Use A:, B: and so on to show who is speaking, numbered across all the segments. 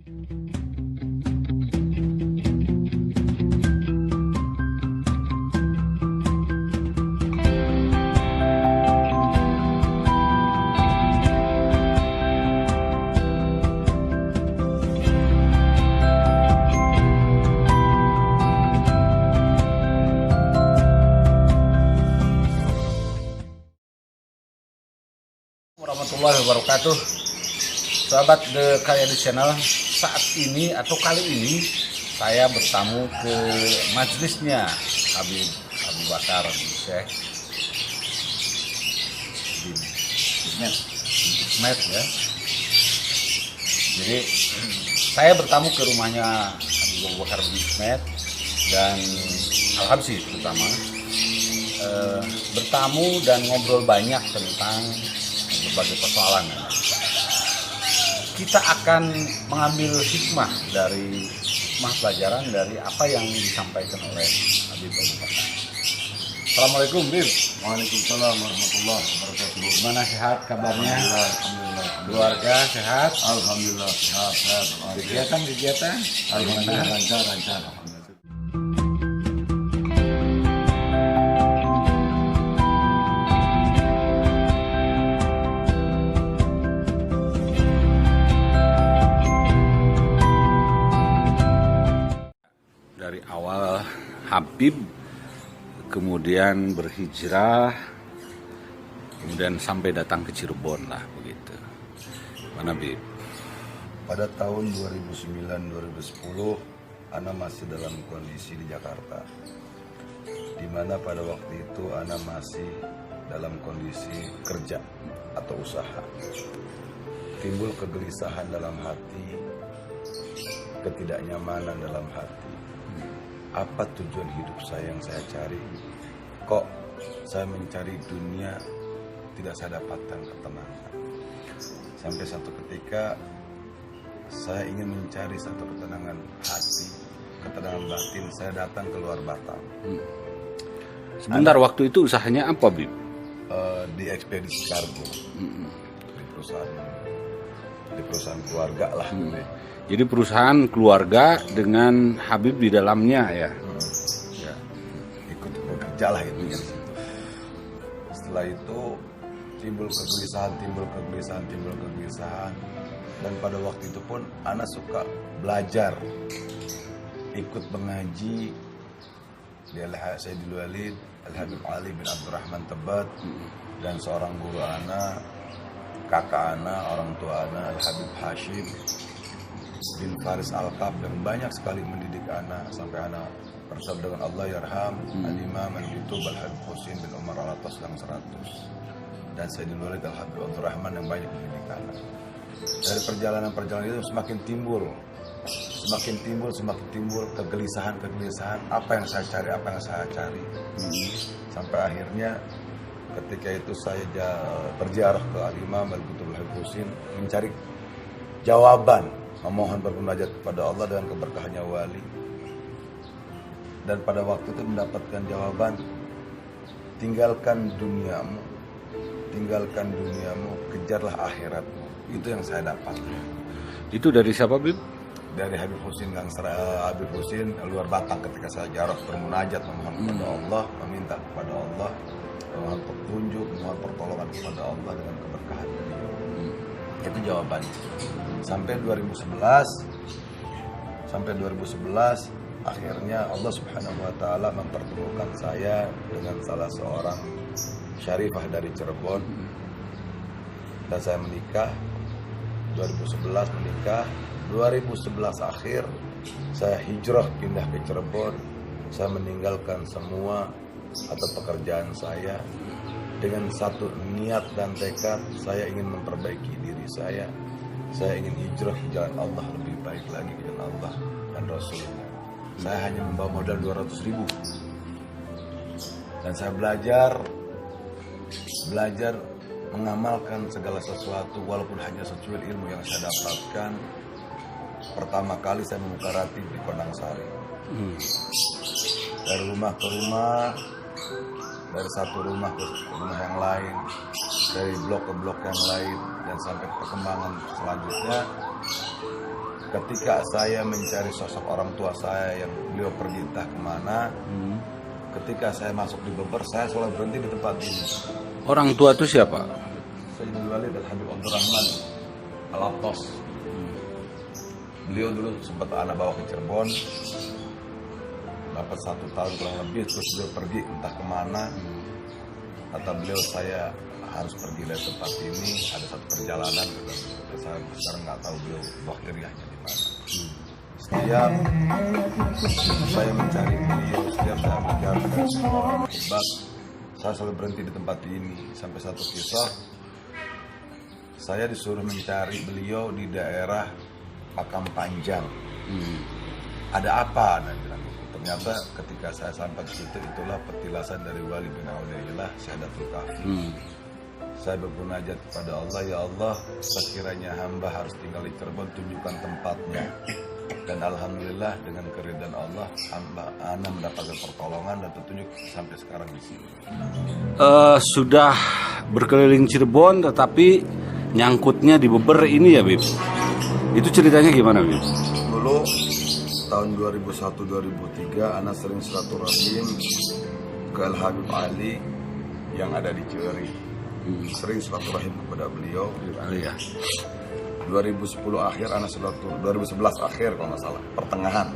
A: Warahmatullahi wabarakatuh. Sahabat The Karyadi Channel, saat ini atau kali ini saya bertamu ke majelisnya Habib Abu Bakar Syekh bin Hikmat ya. Jadi saya bertamu ke rumahnya Habib Abu Bakar bin Hikmat dan Al-Habsyi terutama bertamu dan ngobrol banyak tentang berbagai persoalan. Kita akan mengambil hikmah pelajaran dari apa yang disampaikan oleh Habib Abu Bakar. Assalamualaikum, Bib.
B: Waalaikumsalam warahmatullahi wabarakatuh.
A: Gimana, sehat kabarnya?
B: Alhamdulillah.
A: Keluarga sehat?
B: Alhamdulillah sehat.
A: Kegiatan?
B: Alhamdulillah lancar. Alhamdulillah.
A: Dari awal Habib kemudian berhijrah, kemudian sampai datang ke Cirebon lah begitu. Mana Bib?
B: Pada tahun 2009-2010 Ana masih dalam kondisi di Jakarta, di mana pada waktu itu Ana masih dalam kondisi kerja atau usaha. Timbul kegelisahan dalam hati, ketidaknyamanan dalam hati. Apa tujuan hidup saya yang saya cari? Kok saya mencari dunia tidak saya dapatkan ketenangan? Sampai satu ketika saya ingin mencari satu ketenangan hati, ketenangan batin. Saya datang keluar Batam.
A: Sebentar, waktu itu usahanya apa, Bib?
B: Di ekspedisi kargo, di perusahaan keluarga lah.
A: Jadi perusahaan keluarga dengan Habib di dalamnya ya.
B: Ya, ikut bekerja lah itu. Setelah itu timbul kegelisahan. Dan pada waktu itu pun Ana suka belajar, ikut mengaji di Al-Sayyidul Walid Al-Habib Ali bin Abdurrahman Tebet, dan seorang guru Ana, kakak Ana, orang tua Ana Al-Habib Hashim bin Faris Al-Qab, yang banyak sekali mendidik Ana sampai Ana bersama dengan Allah yarham Al-Imam Al-Yutub Al-Habib Husin bin Umar Al-Atas yang 100, dan Sayyidul Walid Al-Habib Abdurrahman yang banyak mendidik Ana. Dari perjalanan itu semakin timbul kegelisahan, apa yang saya cari, sampai akhirnya ketika itu saya berziarah ke Al-Imam Al-Yutub Al-Habib Husin mencari jawaban, memohon bermunajat kepada Allah dengan keberkahannya wali. Dan pada waktu itu mendapatkan jawaban, tinggalkan duniamu, kejarlah akhiratmu. Itu yang saya dapat.
A: Itu dari siapa, Bib?
B: Dari Habib Husin, Habib Husin luar Batang, ketika saya ziarah bermunajat, memohon kepada Allah, meminta kepada Allah, memohon petunjuk, memohon pertolongan kepada Allah dengan keberkahan beliau. Itu jawabannya. Sampai 2011 akhirnya Allah Subhanahu wa taala mempertemukan saya dengan salah seorang syarifah dari Cirebon, dan saya menikah. 2011 menikah, 2011 akhir saya hijrah pindah ke Cirebon. Saya meninggalkan semua atau pekerjaan saya dengan satu niat dan tekad, saya ingin memperbaiki diri saya. Saya ingin hijrah ke jalan Allah, lebih baik lagi ke jalan Allah dan Rasulnya. Saya hanya membawa modal 200.000, dan saya belajar mengamalkan segala sesuatu, walaupun hanya secuil ilmu yang saya dapatkan. Pertama kali saya membuka ratib di Kondangsari. Dari rumah ke rumah, dari satu rumah ke rumah yang lain, dari blok ke blok yang lain, dan sampai perkembangan selanjutnya ketika saya mencari sosok orang tua saya yang beliau pergi entah kemana, ketika saya masuk di Beber, saya selalu berhenti di tempat ini.
A: Orang tua itu siapa?
B: Sayyidul Walid Al-Habib Abdurrahman Al-Attas. Beliau dulu sempat anak bawa ke Cirebon, dapat 1 tahun kurang lebih, terus beliau pergi entah kemana. Kata beliau, saya harus pergi dari tempat ini, ada satu perjalanan. Saya sekarang nggak tahu beliau doktiriahnya di mana. Setiap saya mencari beliau, setiap saya mencari orang hebat, saya selalu berhenti di tempat ini. Sampai satu kisah, saya disuruh mencari beliau di daerah Pakam Panjang. Ada apa? Dan bilang, ternyata ketika saya sampai di situ, itulah petilasan dari wali bin Auliyaillah Syahdatul Kahfi. Saya bermunajat kepada Allah, ya Allah, sekiranya hamba harus tinggal di Cirebon, tunjukkan tempatnya. Dan alhamdulillah dengan keridhaan Allah, ana mendapatkan pertolongan dan petunjuk sampai sekarang di sini.
A: Sudah berkeliling Cirebon, tetapi nyangkutnya di Beber ini ya, Bib? Itu ceritanya gimana, Bib?
B: Dulu tahun 2001-2003, ana sering silaturahim ke Al-Habib Ali yang ada di Ciweri. Sering silaturahim kepada beliau.
A: Ya.
B: 2010 akhir, anak 2011 akhir kalau nggak salah, pertengahan.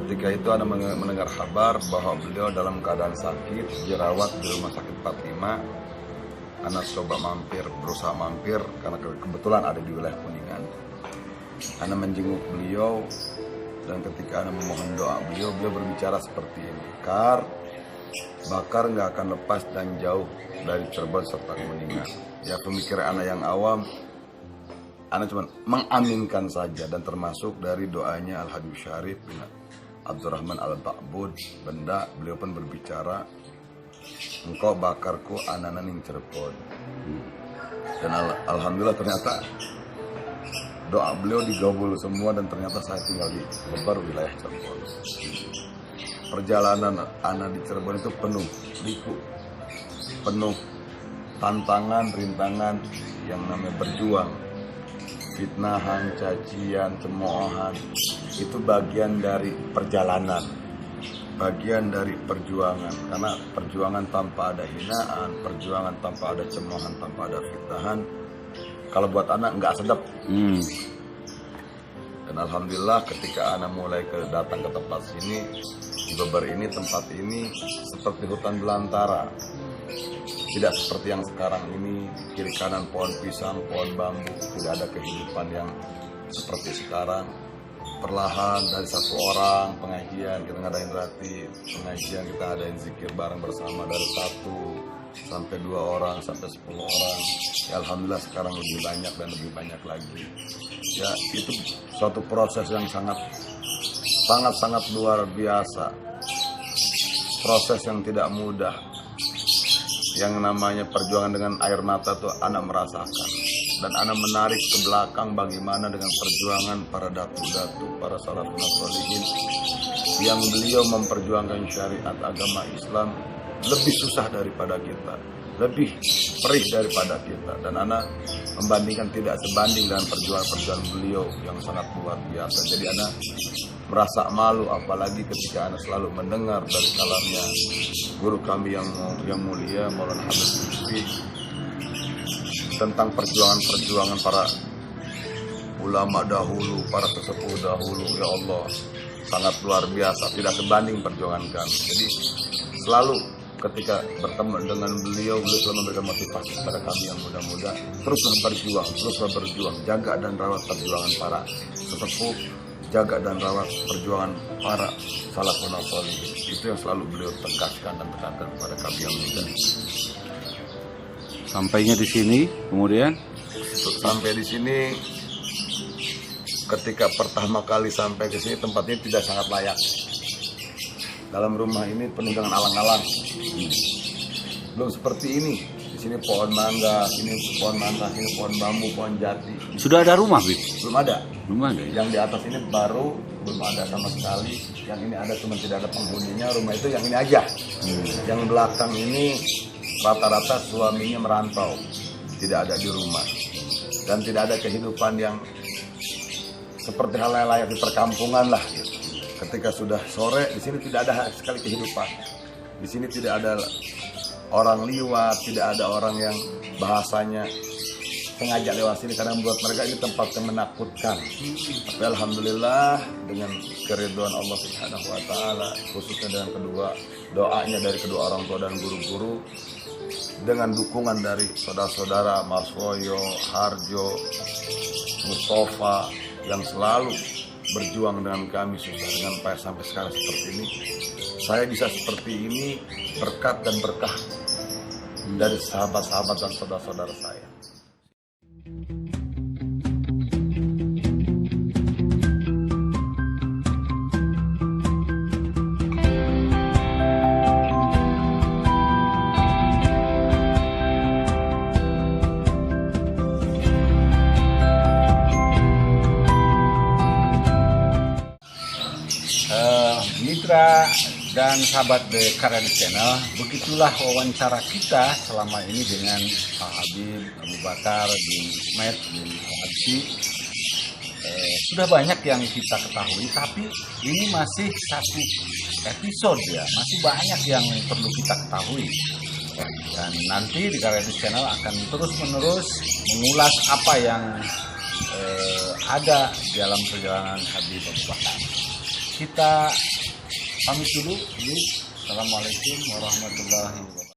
B: Ketika itu anak mendengar kabar bahwa beliau dalam keadaan sakit, dirawat di rumah sakit 45. Anak coba berusaha mampir karena kebetulan ada di wilayah Kuningan. Anak menjenguk beliau dan ketika anak memohon doa beliau berbicara seperti ini. Bakar nggak akan lepas dan jauh dari Cirebon serta Kuningan. Ya, pemikiran anak yang awam, anak cuma mengaminkan saja, dan termasuk dari doanya Al-Habib Syarif bin Abdurrahman Al-Ba'bud Benda, beliau pun berbicara, engkau bakarku anak ning Cirebon. Dan alhamdulillah ternyata doa beliau digabul semua dan ternyata saya tinggal di Beber, wilayah Cirebon. Perjalanan anak di Cirebon itu penuh liku, penuh tantangan, rintangan yang namanya berjuang. Fitnahan, cacian, cemoohan, itu bagian dari perjalanan, bagian dari perjuangan. Karena perjuangan tanpa ada hinaan, perjuangan tanpa ada cemoohan, tanpa ada fitnahan, kalau buat anak nggak sedap. Dan alhamdulillah ketika anak mulai datang ke tempat sini, di Beber ini, tempat ini seperti hutan belantara. Tidak seperti yang sekarang ini, kiri kanan pohon pisang, pohon bambu, tidak ada kehidupan yang seperti sekarang. Perlahan dari satu orang pengajian, kita ngadain ratib, pengajian kita adain zikir bareng bersama dari 1 sampai 2 orang, sampai 10 orang. Ya alhamdulillah sekarang lebih banyak dan lebih banyak lagi. Ya itu suatu proses yang sangat luar biasa. Proses yang tidak mudah. Yang namanya perjuangan dengan air mata tuh anak merasakan. Dan anak menarik ke belakang bagaimana dengan perjuangan para datu-datu, para salafun sholihin, yang beliau memperjuangkan syariat agama Islam lebih susah daripada kita, lebih perih daripada kita. Dan anak membandingkan tidak sebanding dengan perjuangan beliau yang sangat luar biasa. Jadi anak merasa malu, apalagi ketika anak selalu mendengar dari kalamnya guru kami yang mulia Maulana Habib Lutfi tentang perjuangan para ulama dahulu, para sesepuh dahulu. Ya Allah, sangat luar biasa, tidak sebanding perjuangan kami. Jadi selalu ketika bertemu dengan beliau selalu memberikan motivasi kepada kami yang muda-muda, teruslah berjuang, jaga dan rawat perjuangan para sesepuh, jaga dan rawat perjuangan para salafun sholihin. Itu yang selalu beliau tegaskan dan tekankan kepada kami yang muda.
A: Sampainya di sini, kemudian
B: sampai di sini, ketika pertama kali sampai ke sini, tempat ini tidak sangat layak. Dalam rumah ini penuh dengan alang-alang. Belum seperti ini. Di sini pohon mangga, sini pohon mangga, sini pohon bambu, pohon jati.
A: sudah ada rumah, Bib?
B: Belum ada.
A: Belum ada ya?
B: Yang di atas ini baru, belum ada sama sekali. Yang ini ada, cuma tidak ada penghuninya. Rumah itu yang ini aja. Yang belakang ini rata-rata suaminya merantau, tidak ada di rumah, dan tidak ada kehidupan yang seperti hal yang layak di perkampungan lah gitu. Ketika sudah sore, di sini tidak ada sekali kehidupan. Di sini tidak ada orang liwat, tidak ada orang yang bahasanya sengaja lewat sini karena membuat mereka ini tempat yang menakutkan. Tapi alhamdulillah dengan keridhaan Allah Subhanahu wa taala, khususnya dengan doanya dari kedua orang tua dan guru-guru, dengan dukungan dari saudara-saudara Mas Woyo, Harjo, Mustafa yang selalu berjuang dengan kami susah dengan payah sampai sekarang seperti ini. Saya bisa seperti ini berkat dan berkah dari sahabat-sahabat dan saudara-saudara saya.
A: Mitra dan sahabat The Karyadi Channel, begitulah wawancara kita selama ini dengan Pak Habib, Abu Bakar, bin Ismet, bin Abdi. Sudah banyak yang kita ketahui, tapi ini masih satu episode ya, masih banyak yang perlu kita ketahui. Dan nanti di Karyadi Channel akan terus-menerus mengulas apa yang ada dalam perjalanan Habib Abu Bakar. Kita pamit dulu. Assalamualaikum warahmatullahi wabarakatuh.